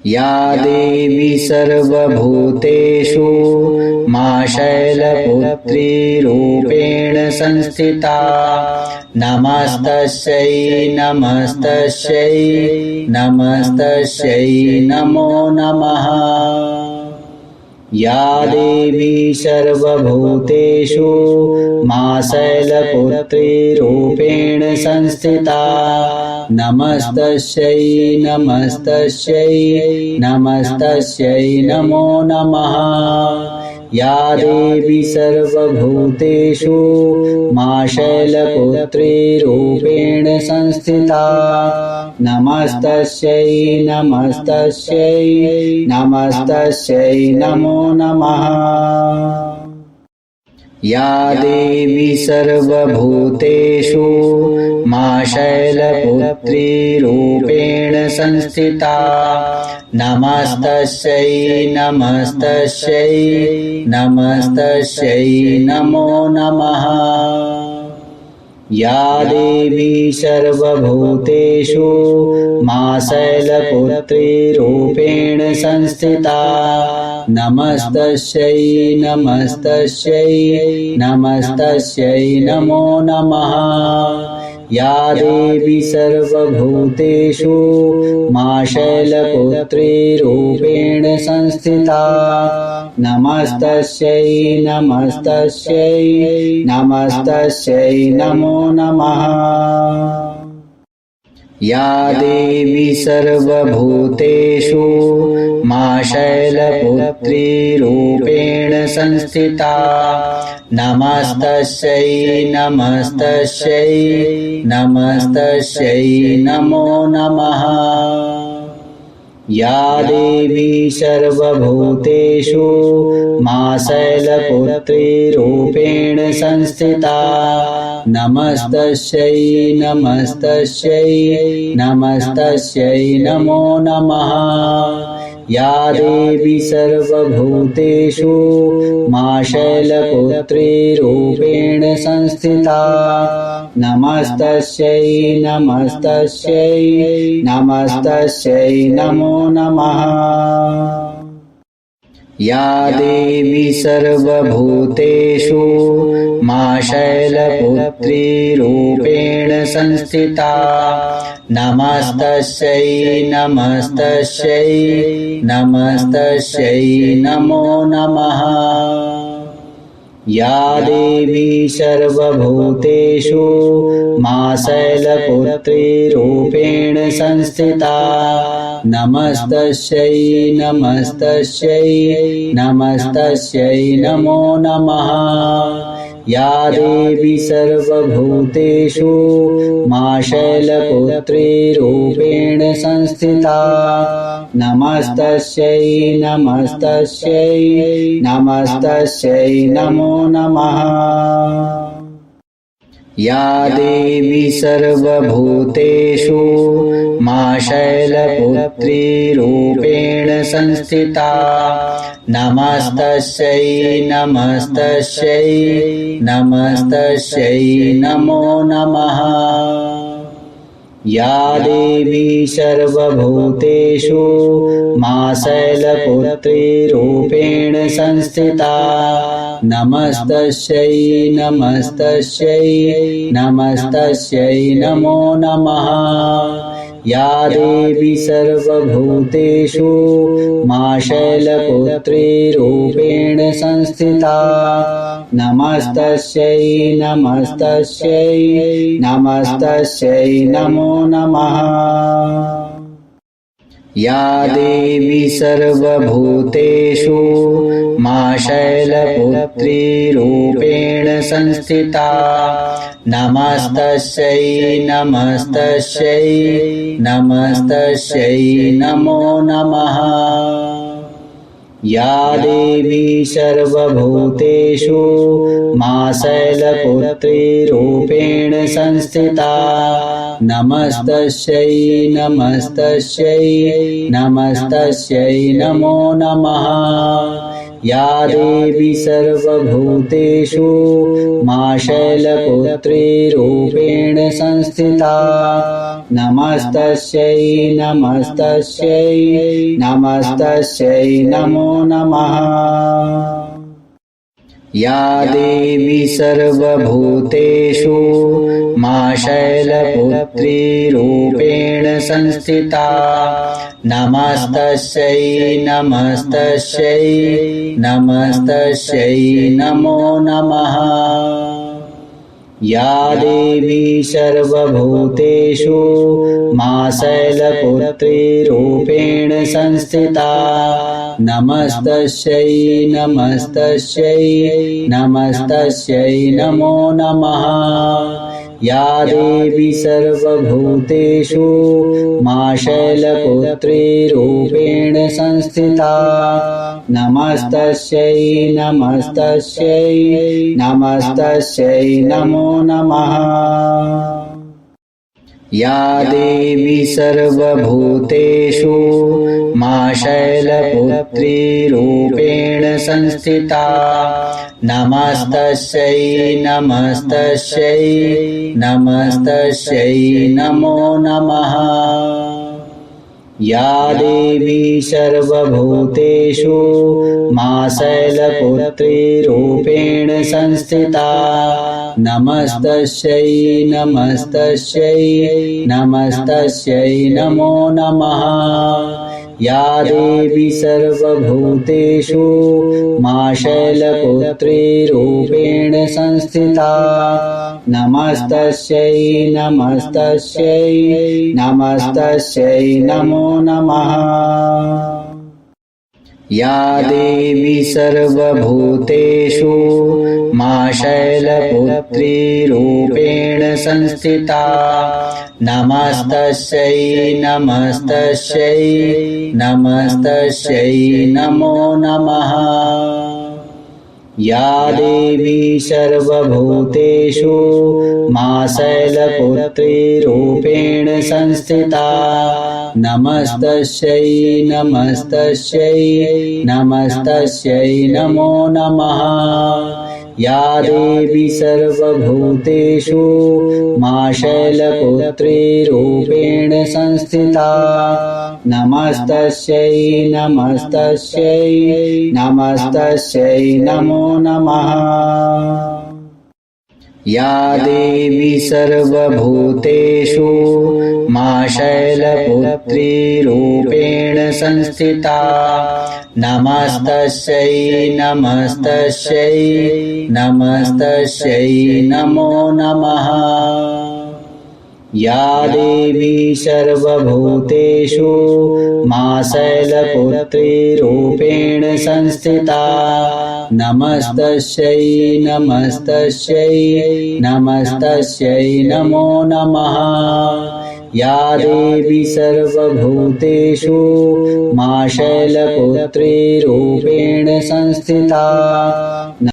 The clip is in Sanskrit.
या देवी सर्वभूतेषु मा शैलपुत्री रूपेण संस्थिता नमस्तस्यै नमस्तस्यै नमस्तस्यै नमो नमः। या देवी सर्वभूतेषु मा शैलपुत्री रूपेण संस्थिता नमस्तस्यै नमस्तस्यै नमस्तस्यै नमो नमः। या देवी सर्वभूतेषु मा शैलपुत्री रूपेण संस्थिता नमस्तस्यै नमस्तस्यै नमस्तस्यै नमो नमः। या देवी सर्वभूतेषु मा शैलपुत्री रूपेण संस्थिता नमस्तस्यै नमस्तस्यै नमस्तस्यै नमो नमः। या देवी सर्वभूतेषु मा शैलपुत्री रूपेण संस्थिता नमस्तस्यै नमस्तस्यै नमस्तस्यै नमो नमः। या देवी सर्वभूतेषु मा शैलपुत्री रूपेण संस्थिता नमस्तस्यै नमस्तस्यै नमस्तस्यै नमो नमः। या देवी सर्वभूतेषु मा शैलपुत्री रूपेण संस्थिता नमस्तस्यै नमस्तस्यै नमस्तस्यै नमो नमः। या देवी सर्वभूतेषु मा शैलपुत्री रूपेण संस्थिता नमस्तस्यै नमस्तस्यै नमस्तस्यै नमो नमः। या देवी सर्वभूतेषु मा शैलपुत्री रूपेण संस्थिता नमस्तस्यै नमस्तस्यै नमस्तस्यै नमो नमः। या देवी सर्वभूतेषु मा शैलपुत्री रूपेण संस्थिता नमस्तस्यै नमस्तस्यै नमस्तस्यै नमो नमः। या देवी सर्वभूतेषु मा शैलपुत्री रूपेण संस्थिता नमस्तस्यै नमस्तस्यै नमस्तस्यै नमो नमः। या देवी सर्वभूतेषु मा शैलपुत्री रूपेण संस्थिता नमस्तस्यै नमस्तस्यै नमस्तस्यै नमो नमः। या देवी सर्वभूतेषु मा शैलपुत्री रूपेण संस्थिता नमस्तस्यै नमस्तस्यै नमस्तस्यै नमो नमः। या देवी सर्वभूतेषु मा शैलपुत्री रूपेण संस्थिता नमस्तस्यै नमस्तस्यै नमस्तस्यै नमो नमः। या देवी सर्वभूतेषु मा शैलपुत्री रूपेण संस्थिता नमस्तस्यै नमस्तस्यै नमस्तस्यै नमो नमः। या देवी सर्वभूतेषु मा शैलपुत्री रूपेण संस्थिता नमस्तस्यै नमस्तस्यै नमस्तस्यै नमो नमः। या देवी सर्वभूतेषु मा शैलपुत्री रूपेण संस्थिता नमस्तस्यै नमस्तस्यै नमस्तस्यै नमो नमः। या देवी सर्वभूतेषु मा शैलपुत्री रूपेण संस्थिता नमस्तस्यै नमस्तस्यै नमस्तस्यै नमो नमः। या देवी सर्वभूतेषु मा शैलपुत्री रूपेण संस्थिता नमस्तस्यै नमस्तस्यै नमस्तस्यै नमो नमः। या देवी सर्वभूतेषु मा शैलपुत्री रूपेण संस्थिता नमस्तस्यै नमस्तस्यै नमस्तस्यै नमो नमः। या देवी सर्वभूतेषु मा शैलपुत्री रूपेण संस्थिता नमस्तस्यै नमस्तस्यै नमस्तस्यै नमो नमः। या देवी सर्वभूतेषु मा शैलपुत्री रूपेण संस्थिता नमस्तस्यै नमस्तस्यै नमस्तस्यै नमो नमः। या देवी सर्वभूतेषु मा शैलपुत्री रूपेण संस्थिता नमस्तस्यै नमस्तस्यै नमस्तस्यै नमो नमः। या देवी सर्वभूतेषु मा शैलपुत्री रूपेण संस्थिता नमस्तस्यै नमस्तस्यै नमस्तस्यै नमो नमः। या देवी सर्वभूतेषु मा शैलपुत्री रूपेण संस्थिता नमस्तस्यै नमस्तस्यै नमस्तस्यै नमो नमः। या देवी सर्वभूतेषु मा शैलपुत्री रूपेण संस्थिता नमस्तस्यै नमस्तस्यै नमस्तस्यै नमो नमः। या देवी सर्वभूतेषु मा शैलपुत्री रूपेण संस्थिता नमस्तस्यै नमस्तस्यै नमस्तस्यै नमो नमः। या देवी सर्वभूतेषु मा शैलपुत्री रूपेण संस्थिता नमस्तस्यै नमस्तस्यै नमस्तस्यै नमो नमः। या देवी सर्वभूतेषु मा शैलपुत्री रूपेण संस्थिता नमस्तस्यै नमस्तस्यै नमस्तस्यै नमो नमः। या देवी सर्वभूतेषु मा शैलपुत्री रूपेण संस्थिता